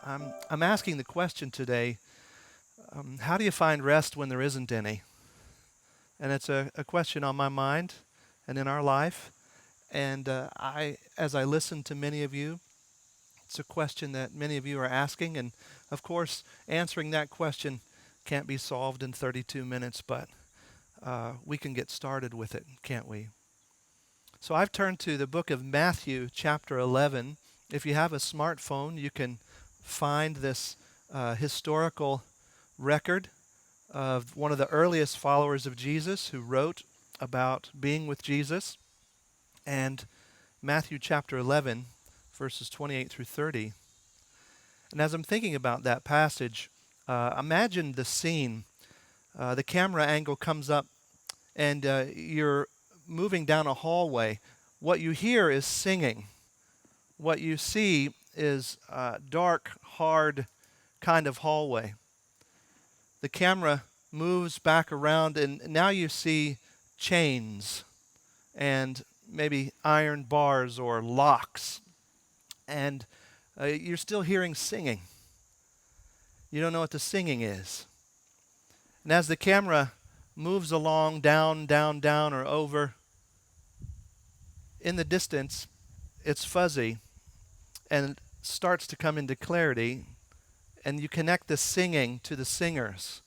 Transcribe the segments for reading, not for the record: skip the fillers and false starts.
I'm asking the question today, how do you find rest when there isn't any? And it's a question on my mind and in our life. And as I listen to many of you, it's a question that many of you are asking. And of course, answering that question can't be solved in 32 minutes, but we can get started with it, can't we? So I've turned to the book of Matthew, chapter 11. If you have a smartphone, you can find this historical record of one of the earliest followers of Jesus who wrote about being with Jesus. And Matthew chapter 11, verses 28 through 30. And as I'm thinking about that passage, imagine the scene. The camera angle comes up and you're moving down a hallway. What you hear is singing. What you see is a dark, hard kind of hallway. The camera moves back around, and now you see chains and maybe iron bars or locks. And you're still hearing singing. You don't know what the singing is. And as the camera moves along, down, down, down, or over, in the distance, it's fuzzy and starts to come into clarity, and you connect the singing to the singers.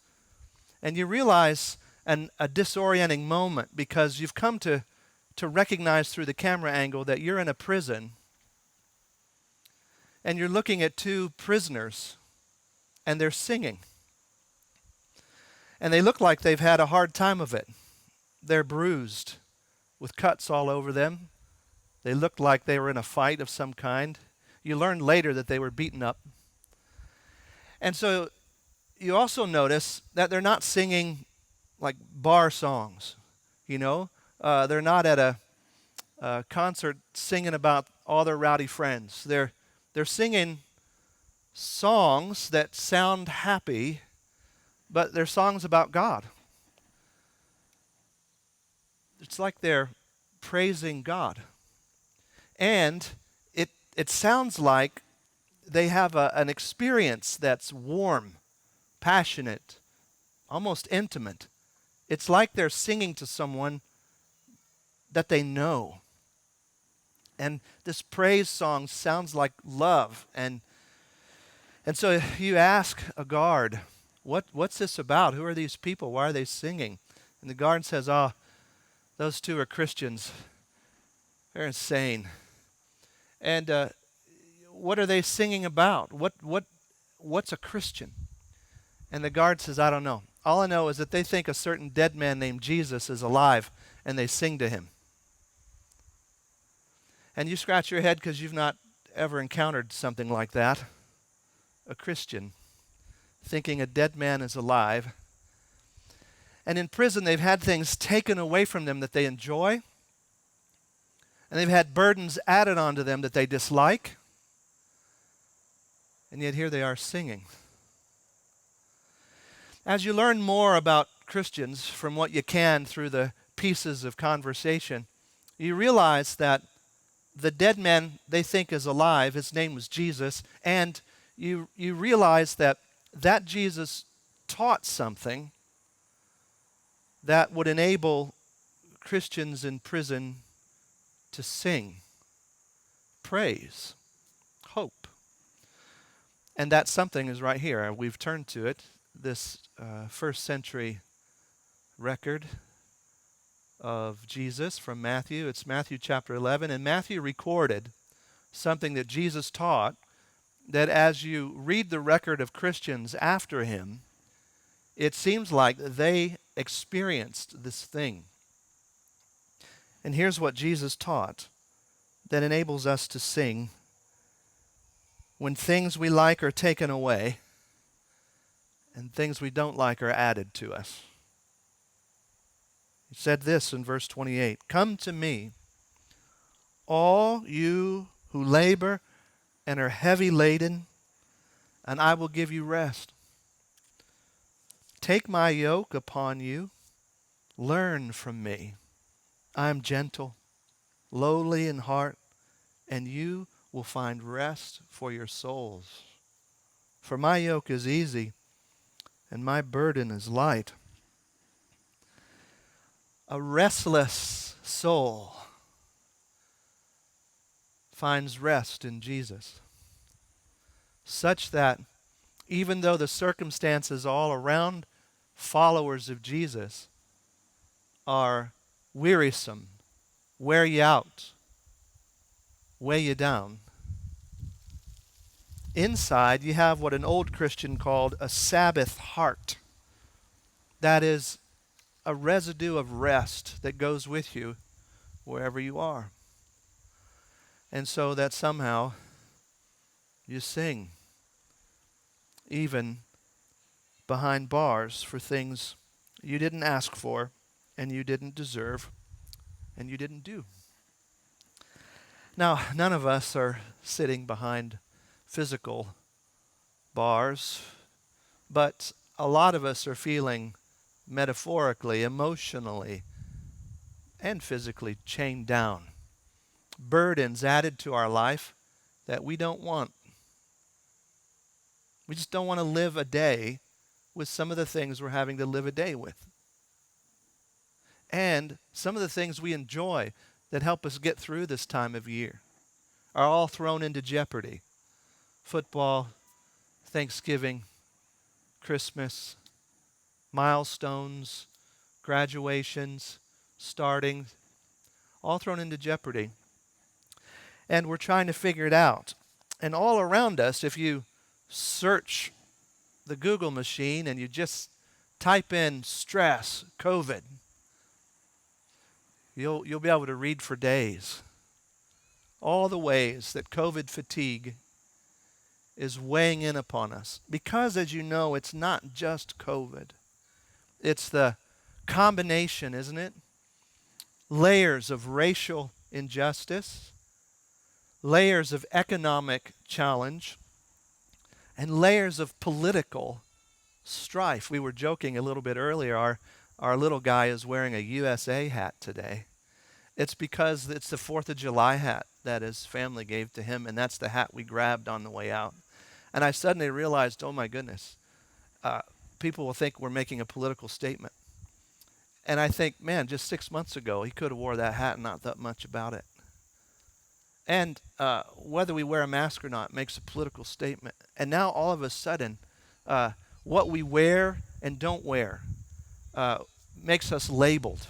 And you realize a disorienting moment because you've come to recognize through the camera angle that you're in a prison and you're looking at two prisoners and they're singing. And they look like they've had a hard time of it. They're bruised with cuts all over them. They looked like they were in a fight of some kind. You learned later that they were beaten up. And so you also notice that they're not singing like bar songs, you know. They're not at a concert singing about all their rowdy friends. They're singing songs that sound happy, but they're songs about God. It's like they're praising God. And it sounds like they have an experience that's warm, passionate, almost intimate. It's like they're singing to someone that they know. And this praise song sounds like love. And so you ask a guard, what's this about? Who are these people? Why are they singing? And the guard says, those two are Christians. They're insane. And what are they singing about? What's a Christian? And the guard says, I don't know. All I know is that they think a certain dead man named Jesus is alive, and they sing to him. And you scratch your head because you've not ever encountered something like that. A Christian thinking a dead man is alive. And in prison, they've had things taken away from them that they enjoy. And they've had burdens added onto them that they dislike. And yet here they are singing. As you learn more about Christians from what you can through the pieces of conversation, you realize that the dead man they think is alive, his name was Jesus, and you realize that Jesus taught something that would enable Christians in prison to sing, praise, hope. And that something is right here. We've turned to it, this first century record of Jesus from Matthew. It's Matthew chapter 11. And Matthew recorded something that Jesus taught that as you read the record of Christians after him, it seems like they experienced this thing. And here's what Jesus taught that enables us to sing when things we like are taken away and things we don't like are added to us. He said this in verse 28, "Come to me, all you who labor and are heavy laden, and I will give you rest. Take my yoke upon you, learn from me. I am gentle, lowly in heart, and you will find rest for your souls. For my yoke is easy and my burden is light. A restless soul finds rest in Jesus, such that even though the circumstances all around followers of Jesus are wearisome, wear you out, weigh you down, inside you have what an old Christian called a Sabbath heart. That is a residue of rest that goes with you wherever you are. And so that somehow you sing, even behind bars, for things you didn't ask for and you didn't deserve and you didn't do. Now, none of us are sitting behind physical bars, but a lot of us are feeling metaphorically, emotionally, and physically chained down. Burdens added to our life that we don't want. We just don't want to live a day with some of the things we're having to live a day with. And some of the things we enjoy that help us get through this time of year are all thrown into jeopardy. Football, Thanksgiving, Christmas, milestones, graduations, starting, all thrown into jeopardy. And we're trying to figure it out. And all around us, if you search the Google machine and you just type in stress, COVID, you'll be able to read for days all the ways that COVID fatigue is weighing in upon us. Because, as you know, it's not just COVID. It's the combination, isn't it? Layers of racial injustice, layers of economic challenge, and layers of political strife. We were joking a little bit earlier. Our little guy is wearing a USA hat today. It's because it's the 4th of July hat that his family gave to him, and that's the hat we grabbed on the way out. And I suddenly realized, oh my goodness, people will think we're making a political statement. And I think, man, just 6 months ago, he could have wore that hat and not thought much about it. And whether we wear a mask or not makes a political statement. And now all of a sudden, what we wear and don't wear makes us labeled.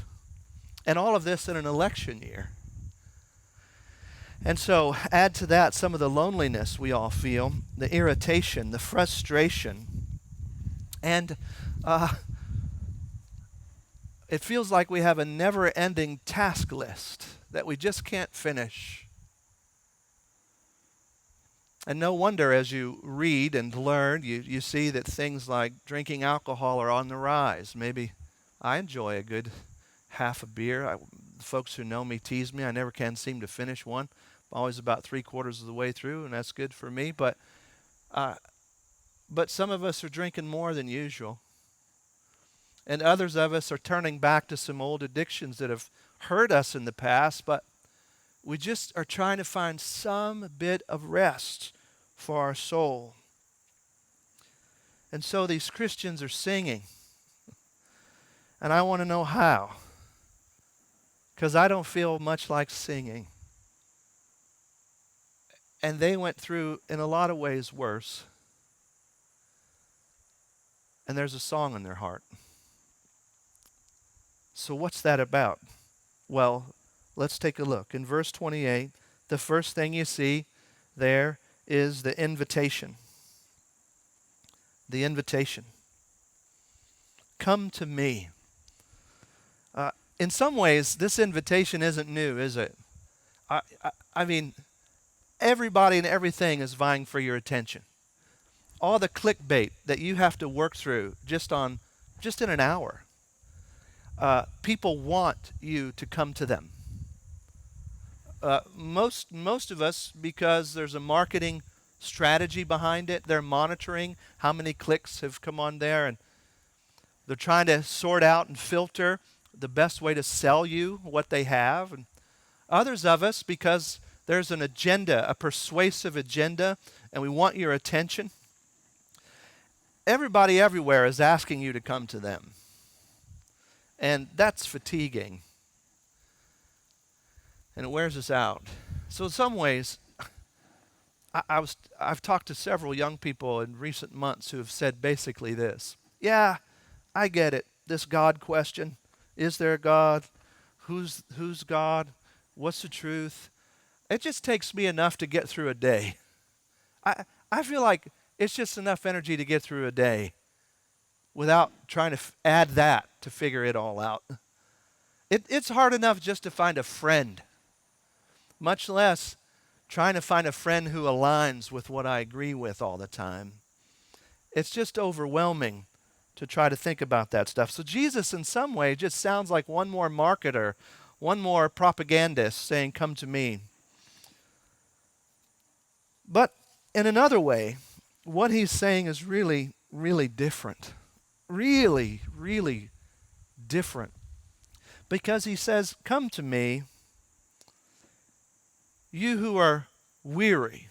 And all of this in an election year. And so add to that some of the loneliness we all feel, the irritation, the frustration. And it feels like we have a never-ending task list that we just can't finish. And no wonder as you read and learn, you see that things like drinking alcohol are on the rise. Maybe I enjoy a good half a beer. Folks who know me tease me. I never can seem to finish one. I'm always about 3/4 of the way through, and that's good for me. But some of us are drinking more than usual. And others of us are turning back to some old addictions that have hurt us in the past, but we just are trying to find some bit of rest for our soul. And so these Christians are singing. And I want to know how. Because I don't feel much like singing. And they went through, in a lot of ways, worse. And there's a song in their heart. So what's that about? Well, let's take a look. In verse 28, the first thing you see there is the invitation. The invitation. Come to me. In some ways, this invitation isn't new, is it? I mean, everybody and everything is vying for your attention. All the clickbait that you have to work through just in an hour. People want you to come to them. Most of us, because there's a marketing strategy behind it, they're monitoring how many clicks have come on there, and they're trying to sort out and filter the best way to sell you what they have. And others of us, because there's an agenda, a persuasive agenda, and we want your attention. everybody everywhere is asking you to come to them. And that's fatiguing. And it wears us out. So in some ways, I've talked to several young people in recent months who have said basically this. Yeah, I get it. This God question. Is there a God? Who's God? What's the truth? It just takes me enough to get through a day. I feel like it's just enough energy to get through a day without trying to add that to figure it all out. It's hard enough just to find a friend, much less trying to find a friend who aligns with what I agree with all the time. It's just overwhelming to try to think about that stuff. So Jesus, in some way, just sounds like one more marketer, one more propagandist saying, come to me. But in another way, what he's saying is really, really different. Really, really different. Because he says, come to me, you who are weary,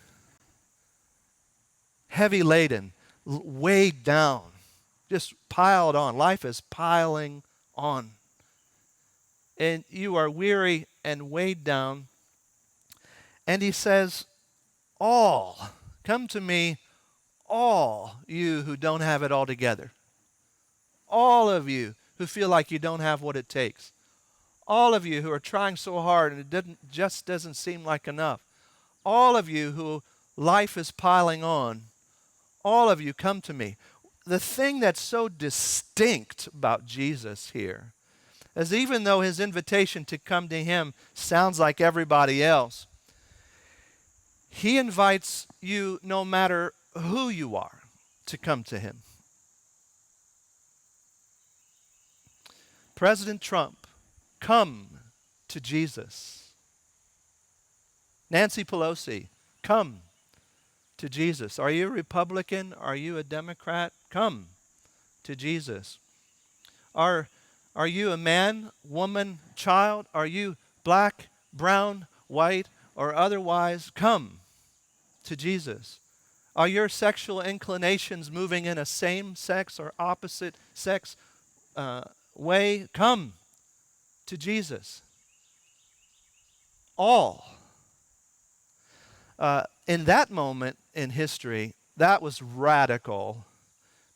heavy laden, weighed down, just piled on. Life is piling on. And you are weary and weighed down. And he says, come to me, all you who don't have it all together. All of you who feel like you don't have what it takes. All of you who are trying so hard and it just doesn't seem like enough. All of you who life is piling on. All of you come to me. The thing that's so distinct about Jesus here is even though his invitation to come to him sounds like everybody else, he invites you no matter who you are to come to him. President Trump, come to Jesus. Nancy Pelosi, come to Jesus. Are you a Republican? Are you a Democrat? Come to Jesus. Are you a man, woman, child? Are you black, brown, white, or otherwise? Come to Jesus. Are your sexual inclinations moving in a same-sex or opposite-sex way? Come to Jesus. All. In that moment in history, that was radical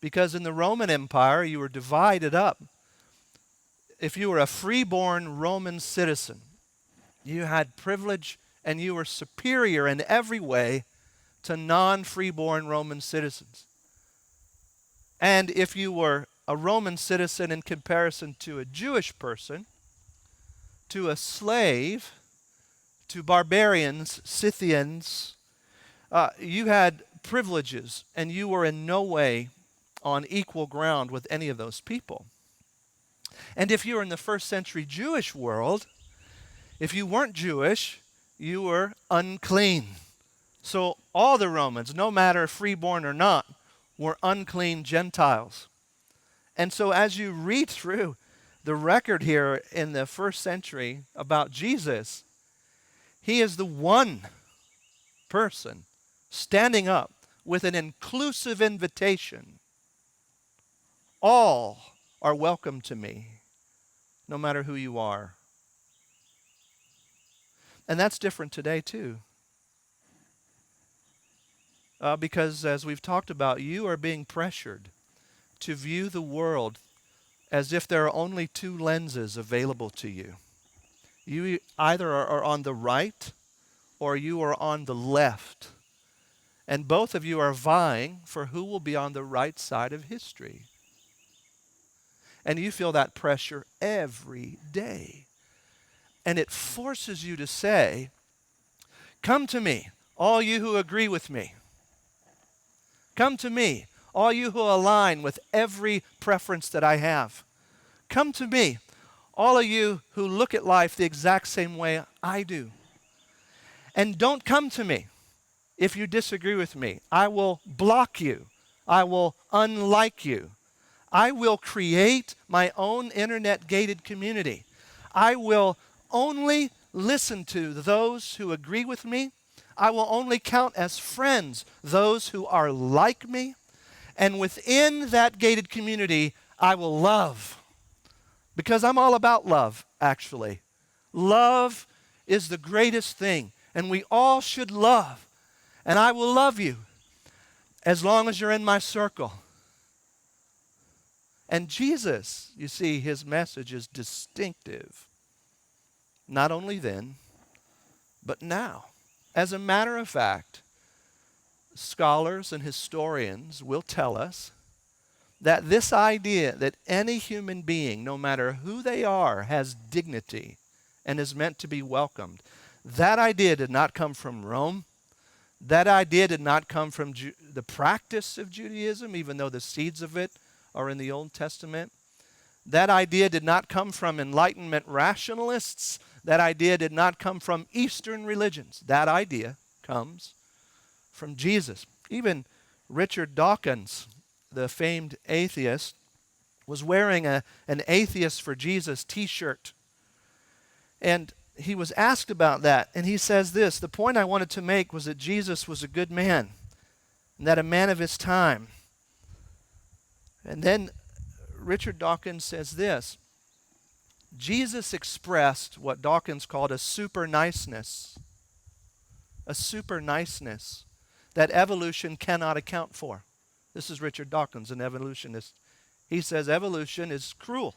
because in the Roman Empire, you were divided up. If you were a freeborn Roman citizen, you had privilege and you were superior in every way to non-freeborn Roman citizens. And if you were a Roman citizen in comparison to a Jewish person, to a slave, to barbarians, Scythians, you had privileges and you were in no way on equal ground with any of those people. And if you were in the first century Jewish world, if you weren't Jewish, you were unclean. So all the Romans, no matter freeborn or not, were unclean Gentiles. And so as you read through the record here in the first century about Jesus, he is the one person standing up with an inclusive invitation. All are welcome to me, no matter who you are. And that's different today too. Because as we've talked about, you are being pressured to view the world as if there are only two lenses available to you. You either are on the right or you are on the left. And both of you are vying for who will be on the right side of history. And you feel that pressure every day. And it forces you to say, come to me, all you who agree with me. Come to me, all you who align with every preference that I have. Come to me, all of you who look at life the exact same way I do. And don't come to me if you disagree with me. I will block you. I will unlike you. I will create my own internet-gated community. I will only listen to those who agree with me. I will only count as friends those who are like me. And within that gated community, I will love. Because I'm all about love, actually. Love is the greatest thing, and we all should love. And I will love you as long as you're in my circle. And Jesus, you see, his message is distinctive. Not only then, but now. As a matter of fact, scholars and historians will tell us that this idea that any human being, no matter who they are, has dignity and is meant to be welcomed, that idea did not come from Rome. That idea did not come from the practice of Judaism, even though the seeds of it are in the Old Testament. That idea did not come from Enlightenment rationalists. That idea did not come from Eastern religions. That idea comes from Jesus. Even Richard Dawkins, the famed atheist, was wearing an Atheist for Jesus t-shirt. And he was asked about that, and he says this: the point I wanted to make was that Jesus was a good man, and that a man of his time. And then Richard Dawkins says this: Jesus expressed what Dawkins called a super niceness that evolution cannot account for. This is Richard Dawkins, an evolutionist. He says evolution is cruel.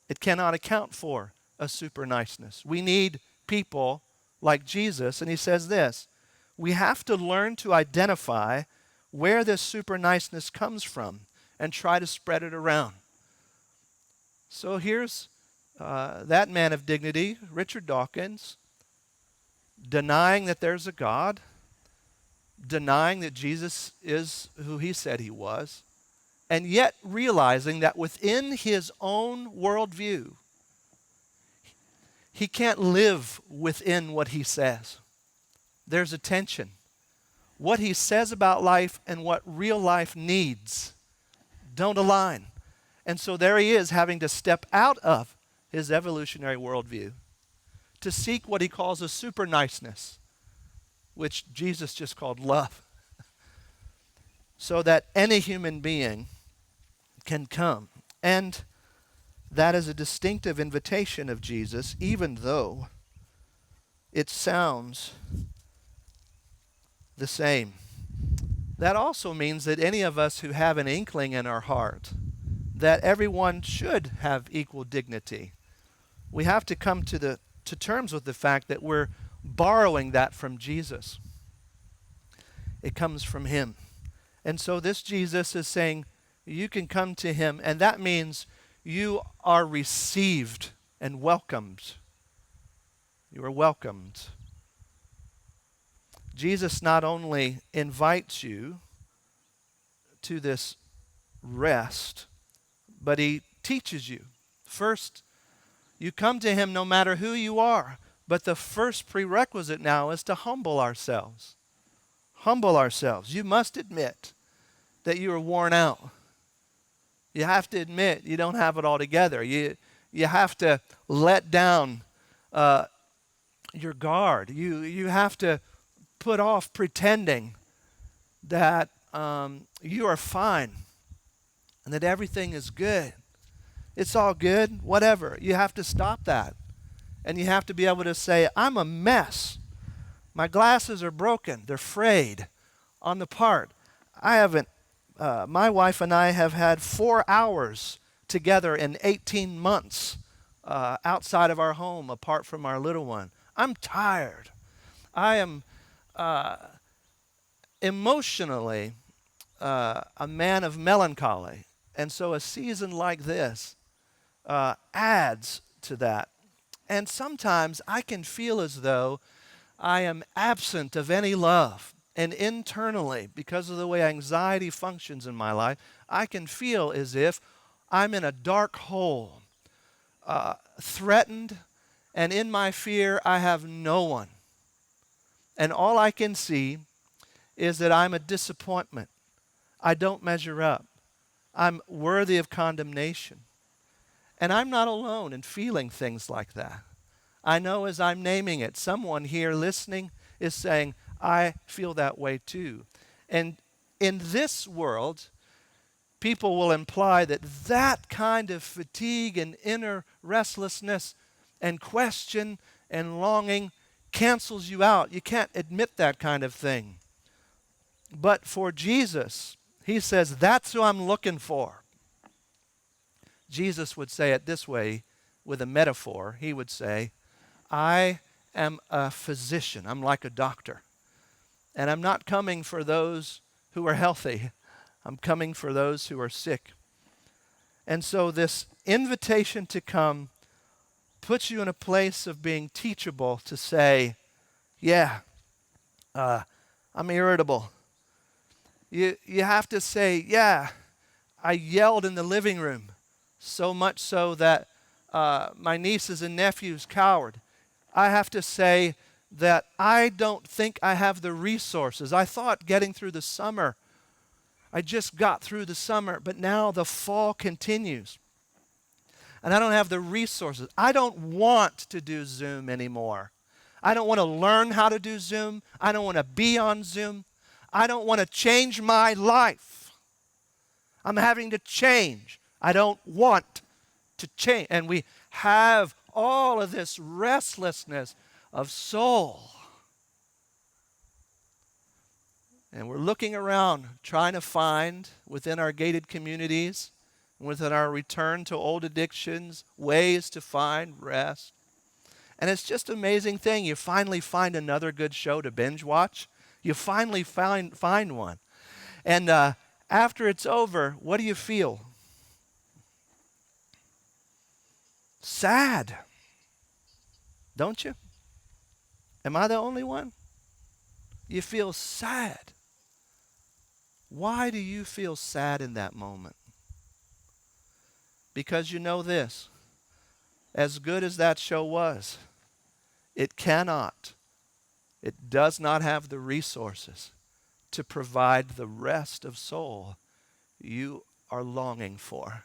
It cannot account for a super niceness. We need people like Jesus, and he says this: we have to learn to identify where this super niceness comes from and try to spread it around. So here's that man of dignity, Richard Dawkins, denying that there's a God, denying that Jesus is who he said he was, and yet realizing that within his own worldview, he can't live within what he says. There's a tension. What he says about life and what real life needs don't align. And so there he is, having to step out of his evolutionary worldview to seek what he calls a super niceness, which Jesus just called love, so that any human being can come. And that is a distinctive invitation of Jesus, even though it sounds the same. That also means that any of us who have an inkling in our heart that everyone should have equal dignity, we have to come to terms with the fact that we're borrowing that from Jesus. It comes from him. And so this Jesus is saying, you can come to him, and that means you are received and welcomed. You are welcomed. Jesus not only invites you to this rest, but he teaches you. First, you come to him no matter who you are, but the first prerequisite now is to humble ourselves. Humble ourselves. You must admit that you are worn out. You have to admit you don't have it all together. You have to let down your guard. You have to put off pretending that you are fine and that everything is good. It's all good, whatever. You have to stop that. And you have to be able to say, I'm a mess. My glasses are broken. They're frayed on the part. My wife and I have had 4 hours together in 18 months outside of our home, apart from our little one. I'm tired. I am emotionally a man of melancholy. And so a season like this adds to that. And sometimes I can feel as though I am absent of any love. And internally, because of the way anxiety functions in my life, I can feel as if I'm in a dark hole, threatened, and in my fear, I have no one. And all I can see is that I'm a disappointment. I don't measure up. I'm worthy of condemnation. And I'm not alone in feeling things like that. I know as I'm naming it, someone here listening is saying, I feel that way too. And in this world, people will imply that that kind of fatigue and inner restlessness and question and longing cancels you out. You can't admit that kind of thing. But for Jesus, he says, that's who I'm looking for. Jesus would say it this way with a metaphor. He would say, I am a physician. I'm like a doctor. And I'm not coming for those who are healthy. I'm coming for those who are sick. And so this invitation to come puts you in a place of being teachable to say, yeah, I'm irritable. You have to say, yeah, I yelled in the living room, so much so that my nieces and nephews cowered. I have to say that I don't think I have the resources. I thought getting through the summer, I just got through the summer, but now the fall continues. And I don't have the resources. I don't want to do Zoom anymore. I don't want to learn how to do Zoom. I don't want to be on Zoom. I don't want to change my life. I'm having to change. I don't want to change. And we have all of this restlessness of soul. And we're looking around, trying to find within our gated communities, within our return to old addictions, ways to find rest. And it's just an amazing thing. You finally find another good show to binge watch. You finally find one. And after it's over, what do you feel? Sad. Don't you? Am I the only one? You feel sad. Why do you feel sad in that moment? Because you know this. As good as that show was, it does not have the resources to provide the rest of soul you are longing for.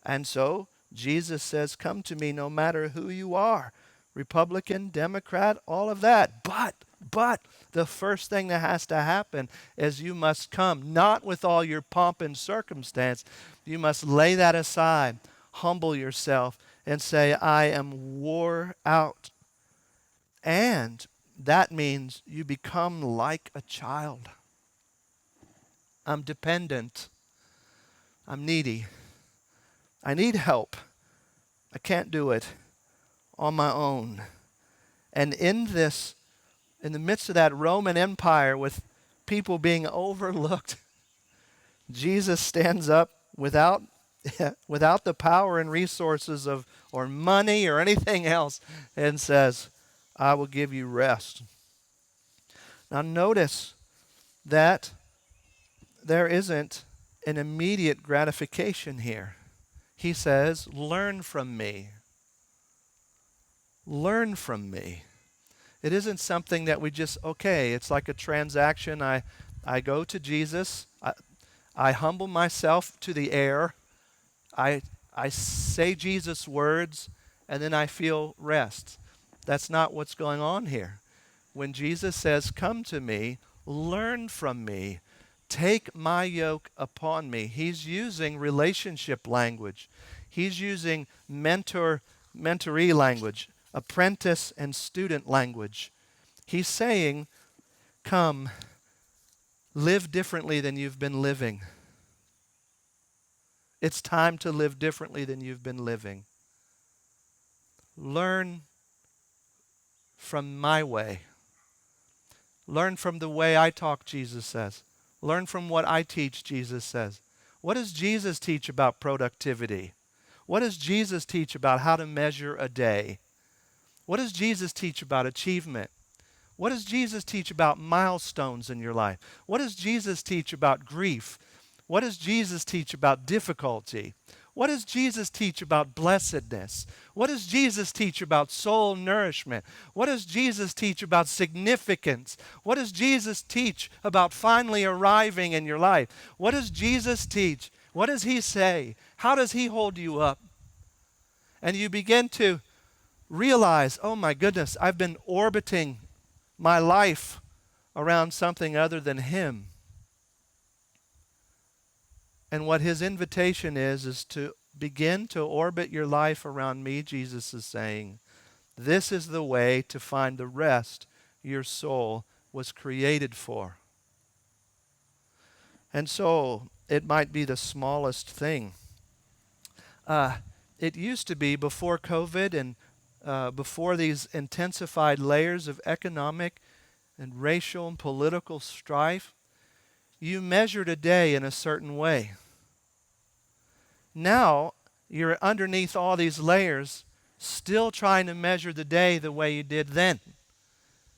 And so Jesus says, come to me no matter who you are, Republican, Democrat, all of that. But the first thing that has to happen is you must come, not with all your pomp and circumstance. You must lay that aside, humble yourself, and say, I am wore out. And that means you become like a child. I'm dependent. I'm needy. I need help. I can't do it on my own. And in the midst of that Roman Empire with people being overlooked, Jesus stands up without the power and resources or money or anything else and says, I will give you rest. Now notice that there isn't an immediate gratification here. He says, learn from me. Learn from me. It isn't something that we just, okay, it's like a transaction. I go to Jesus. I humble myself to the air. I say Jesus' words, and then I feel rest. That's not what's going on here. When Jesus says, come to me, learn from me, take my yoke upon me, he's using relationship language. He's using mentoree language, apprentice and student language. He's saying, come, live differently than you've been living. It's time to live differently than you've been living. Learn from my way. Learn from the way I talk, Jesus says. Learn from what I teach, Jesus says. What does Jesus teach about productivity? What does Jesus teach about how to measure a day? What does Jesus teach about achievement? What does Jesus teach about milestones in your life? What does Jesus teach about grief? What does Jesus teach about difficulty? What does Jesus teach about blessedness? What does Jesus teach about soul nourishment? What does Jesus teach about significance? What does Jesus teach about finally arriving in your life? What does Jesus teach? What does he say? How does he hold you up? And you begin to realize, oh my goodness, I've been orbiting my life around something other than him. And what his invitation is to begin to orbit your life around me, Jesus is saying. This is the way to find the rest your soul was created for. And so it might be the smallest thing. It used to be before COVID and before these intensified layers of economic and racial and political strife, you measured a day in a certain way. Now, you're underneath all these layers, still trying to measure the day the way you did then.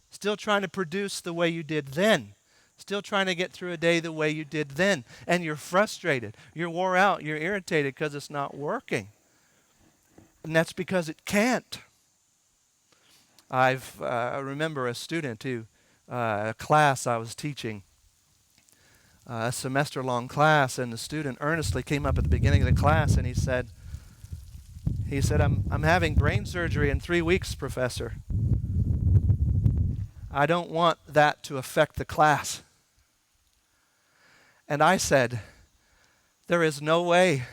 Still trying to produce the way you did then. Still trying to get through a day the way you did then. And you're frustrated. You're wore out. You're irritated because it's not working. And that's because it can't. I remember a student who, a class I was teaching, a semester-long class, and the student earnestly came up at the beginning of the class and he said, I'm having brain surgery in 3 weeks, Professor. I don't want that to affect the class. And I said, there is no way.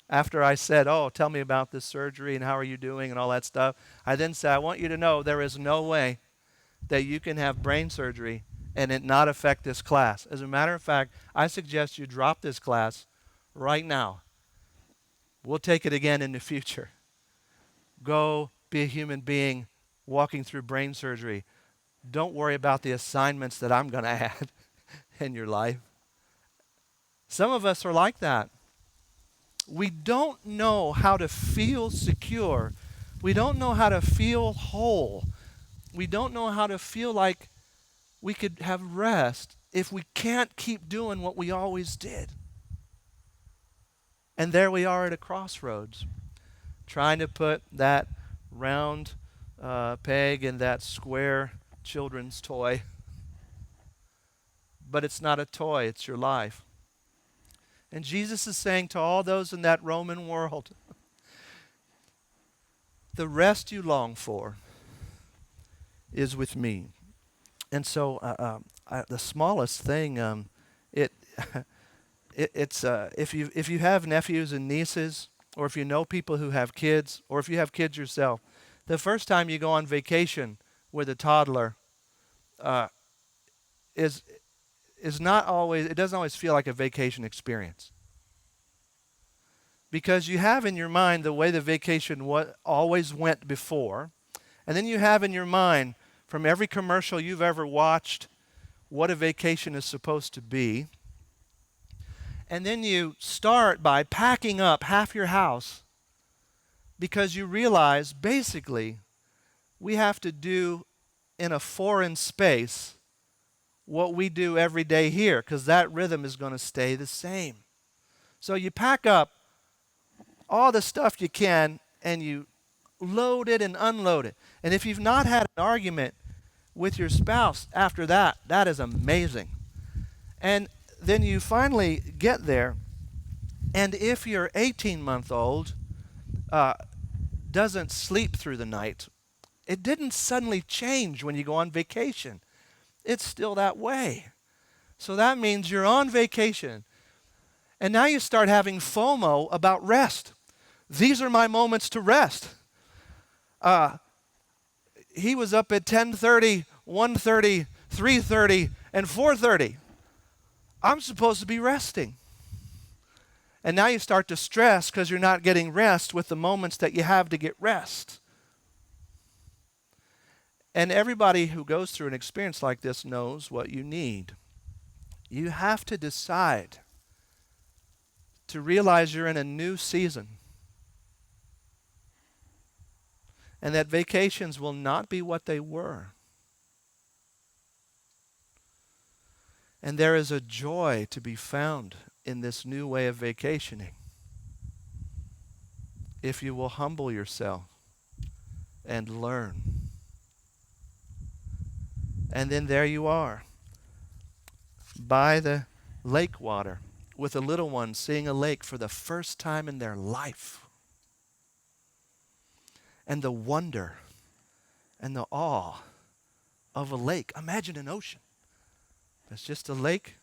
After I said, oh, tell me about this surgery and how are you doing and all that stuff, I then said, I want you to know there is no way that you can have brain surgery and it not affect this class. As a matter of fact, I suggest you drop this class right now. We'll take it again in the future. Go be a human being walking through brain surgery. Don't worry about the assignments that I'm going to add in your life. Some of us are like that. We don't know how to feel secure. We don't know how to feel whole. We don't know how to feel like we could have rest if we can't keep doing what we always did. And there we are at a crossroads, trying to put that round peg in that square children's toy. But it's not a toy, it's your life. And Jesus is saying to all those in that Roman world, the rest you long for is with me. And so the smallest thing, it's if you have nephews and nieces, or if you know people who have kids, or if you have kids yourself, the first time you go on vacation with a toddler is not always, it doesn't always feel like a vacation experience. Because you have in your mind the way the vacation always went before, and then you have in your mind from every commercial you've ever watched what a vacation is supposed to be. And then you start by packing up half your house because you realize basically we have to do in a foreign space what we do every day here, because that rhythm is going to stay the same. So you pack up all the stuff you can and you load it and unload it. And if you've not had an argument with your spouse after that, that is amazing. And then you finally get there, and if your 18-month-old doesn't sleep through the night, it didn't suddenly change when you go on vacation. It's still that way. So that means you're on vacation, and now you start having FOMO about rest. These are my moments to rest. He was up at 10:30, 1:30, 3:30, and 4:30. I'm supposed to be resting. And now you start to stress because you're not getting rest with the moments that you have to get rest. And everybody who goes through an experience like this knows what you need. You have to decide to realize you're in a new season. And that vacations will not be what they were. And there is a joy to be found in this new way of vacationing if you will humble yourself and learn. And then there you are, by the lake water, with a little one seeing a lake for the first time in their life. And the wonder and the awe of a lake. Imagine an ocean. It's just a lake,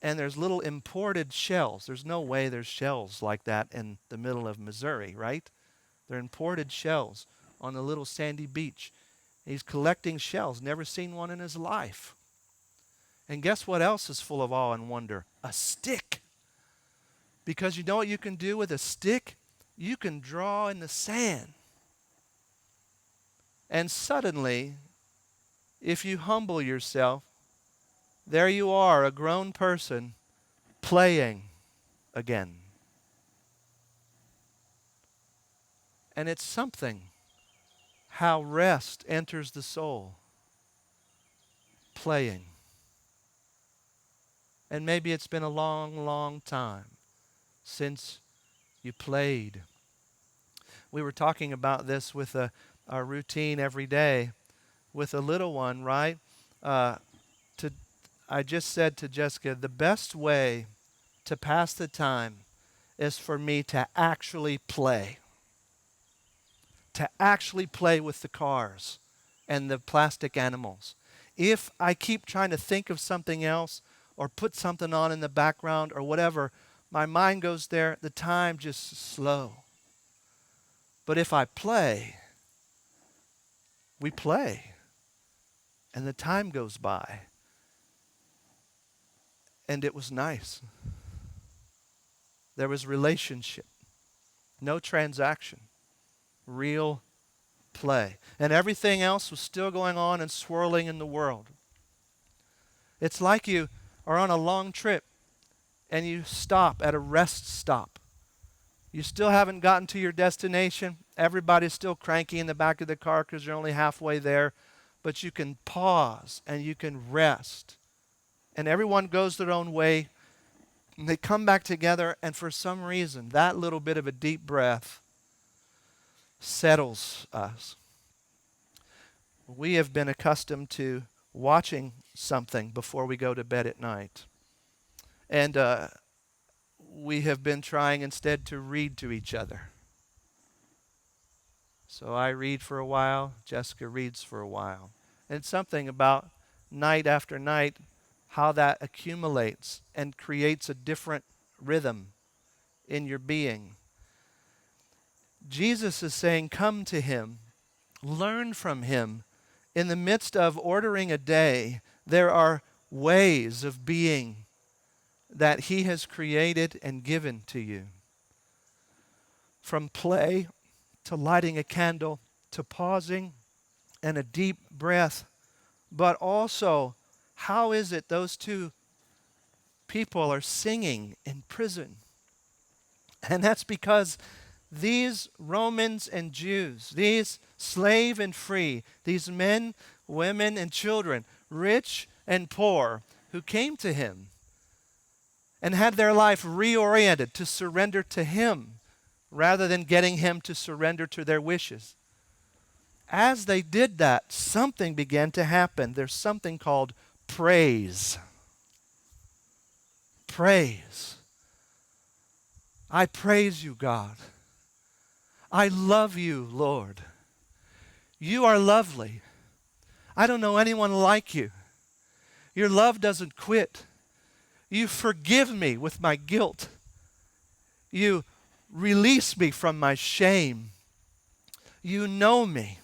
and there's little imported shells. There's no way there's shells like that in the middle of Missouri, right? They're imported shells on a little sandy beach. He's collecting shells, never seen one in his life. And guess what else is full of awe and wonder? A stick. Because you know what you can do with a stick? You can draw in the sand. And suddenly, if you humble yourself, there you are, a grown person playing again. And it's something how rest enters the soul. Playing. And maybe it's been a long, long time since you played. We were talking about this with our routine every day with a little one, right? I just said to Jessica, the best way to pass the time is for me to actually play. To actually play with the cars and the plastic animals. If I keep trying to think of something else or put something on in the background or whatever, my mind goes there, the time just slow. But if I play, we play, and the time goes by. And it was nice. There was relationship, no transaction, real play. And everything else was still going on and swirling in the world. It's like you are on a long trip and you stop at a rest stop. You still haven't gotten to your destination. Everybody's still cranky in the back of the car because you're only halfway there. But you can pause and you can rest. And everyone goes their own way. And they come back together, and for some reason, that little bit of a deep breath settles us. We have been accustomed to watching something before we go to bed at night. And we have been trying instead to read to each other. So I read for a while, Jessica reads for a while. And it's something about night after night, how that accumulates and creates a different rhythm in your being. Jesus is saying, come to him, learn from him. In the midst of ordering a day, there are ways of being that he has created and given to you. From play to lighting a candle to pausing and a deep breath, but also how is it those two people are singing in prison? And that's because these Romans and Jews, these slave and free, these men, women, and children, rich and poor, who came to him and had their life reoriented to surrender to him rather than getting him to surrender to their wishes. As they did that, something began to happen. There's something called praise. Praise. I praise you, God. I love you, Lord. You are lovely. I don't know anyone like you. Your love doesn't quit. You forgive me with my guilt. You release me from my shame. You know me.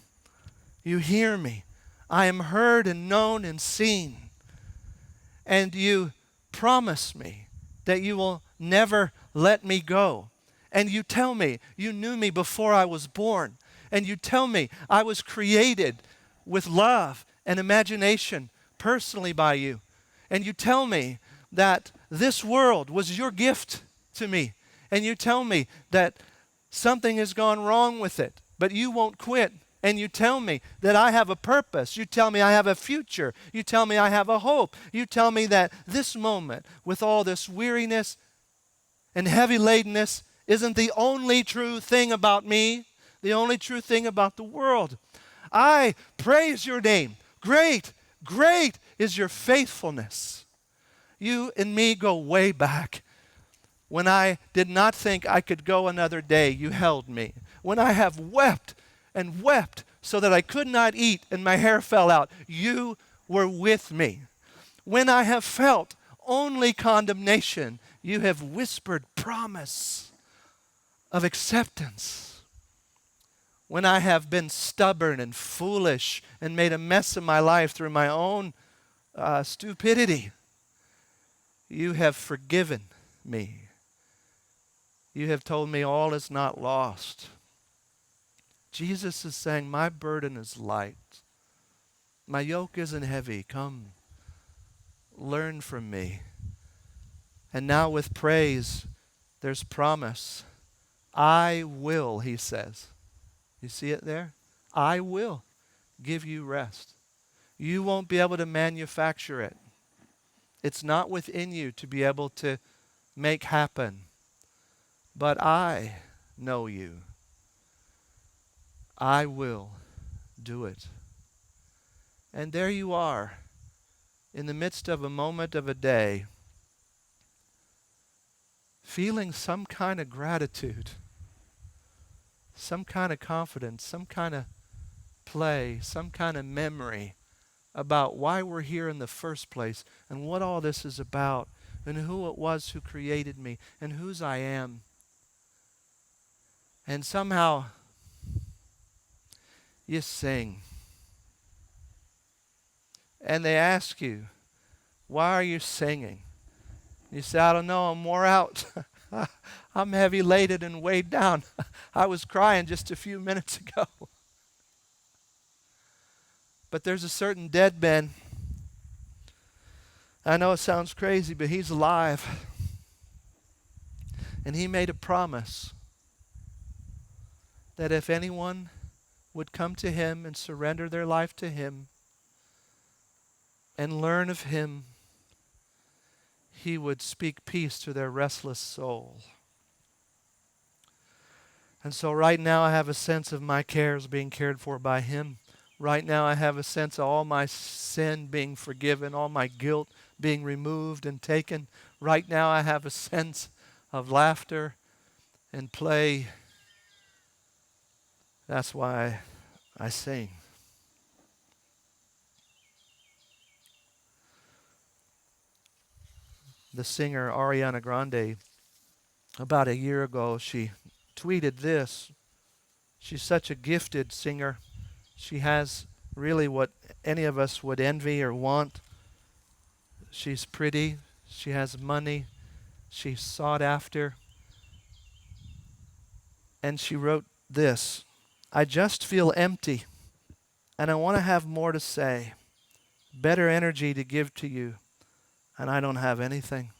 You hear me. I am heard and known and seen. And you promise me that you will never let me go. And you tell me you knew me before I was born. And you tell me I was created with love and imagination personally by you. And you tell me that this world was your gift to me. And you tell me that something has gone wrong with it, but you won't quit. And you tell me that I have a purpose. You tell me I have a future. You tell me I have a hope. You tell me that this moment, with all this weariness and heavy ladenness, isn't the only true thing about me, the only true thing about the world. I praise your name. Great, great is your faithfulness. You and me go way back. When I did not think I could go another day, you held me. When I have wept and wept so that I could not eat and my hair fell out, you were with me. When I have felt only condemnation. You have whispered promise of acceptance. When I have been stubborn and foolish and made a mess of my life through my own stupidity, you have forgiven me. You have told me all is not lost. Jesus is saying, my burden is light. My yoke isn't heavy. Come, learn from me. And now with praise, there's promise. I will, he says. You see it there? I will give you rest. You won't be able to manufacture it. It's not within you to be able to make happen. But I know you. I will do it. And there you are, in the midst of a moment of a day, feeling some kind of gratitude, some kind of confidence, some kind of play, some kind of memory about why we're here in the first place and what all this is about and who it was who created me and whose I am. And somehow you sing. And they ask you, why are you singing? You say, I don't know, I'm wore out. I'm heavy laden and weighed down. I was crying just a few minutes ago. But there's a certain dead man. I know it sounds crazy, but he's alive. And he made a promise that if anyone would come to him and surrender their life to him and learn of him, he would speak peace to their restless soul. And so right now I have a sense of my cares being cared for by him. Right now I have a sense of all my sin being forgiven, all my guilt being removed and taken. Right now I have a sense of laughter and play. That's why I sing. The singer Ariana Grande, about a year ago, she tweeted this. She's such a gifted singer. She has really what any of us would envy or want. She's pretty. She has money. She's sought after. And she wrote this: I just feel empty, and I want to have more to say, better energy to give to you, and I don't have anything.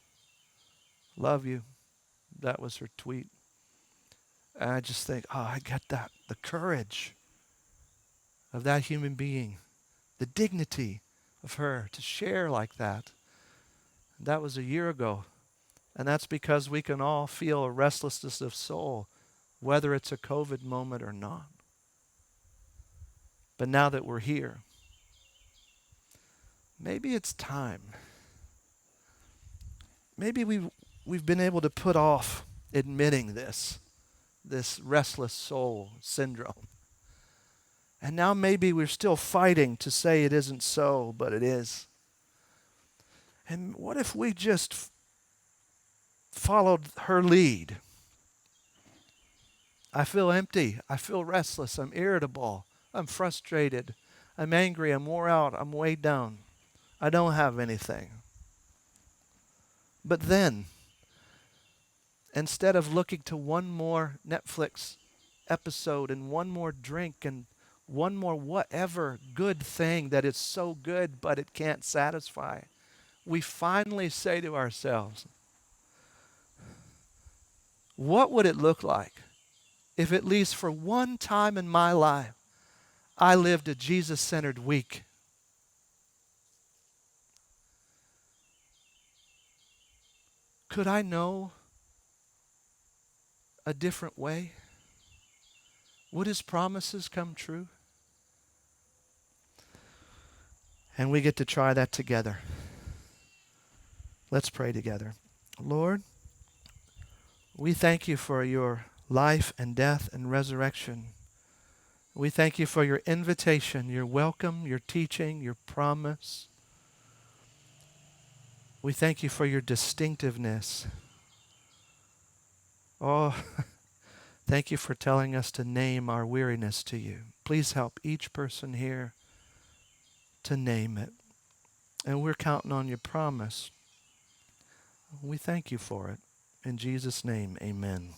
Love you. That was her tweet. And I just think, oh, I get that. The courage of that human being, the dignity of her to share like that. That was a year ago. And that's because we can all feel a restlessness of soul, whether it's a COVID moment or not. But now that we're here, maybe it's time. Maybe we've been able to put off admitting this restless soul syndrome. And now maybe we're still fighting to say it isn't so, but it is. And what if we just followed her lead? I feel empty. I feel restless. I'm irritable. I'm frustrated. I'm angry. I'm wore out. I'm weighed down. I don't have anything. But then, instead of looking to one more Netflix episode and one more drink and one more whatever good thing that is so good but it can't satisfy, we finally say to ourselves, what would it look like if at least for one time in my life I lived a Jesus-centered week? Could I know a different way? Would his promises come true? And we get to try that together. Let's pray together. Lord, we thank you for your life and death and resurrection. We thank you for your invitation, your welcome, your teaching, your promise. We thank you for your distinctiveness. Oh, thank you for telling us to name our weariness to you. Please help each person here to name it. And we're counting on your promise. We thank you for it. In Jesus' name, amen.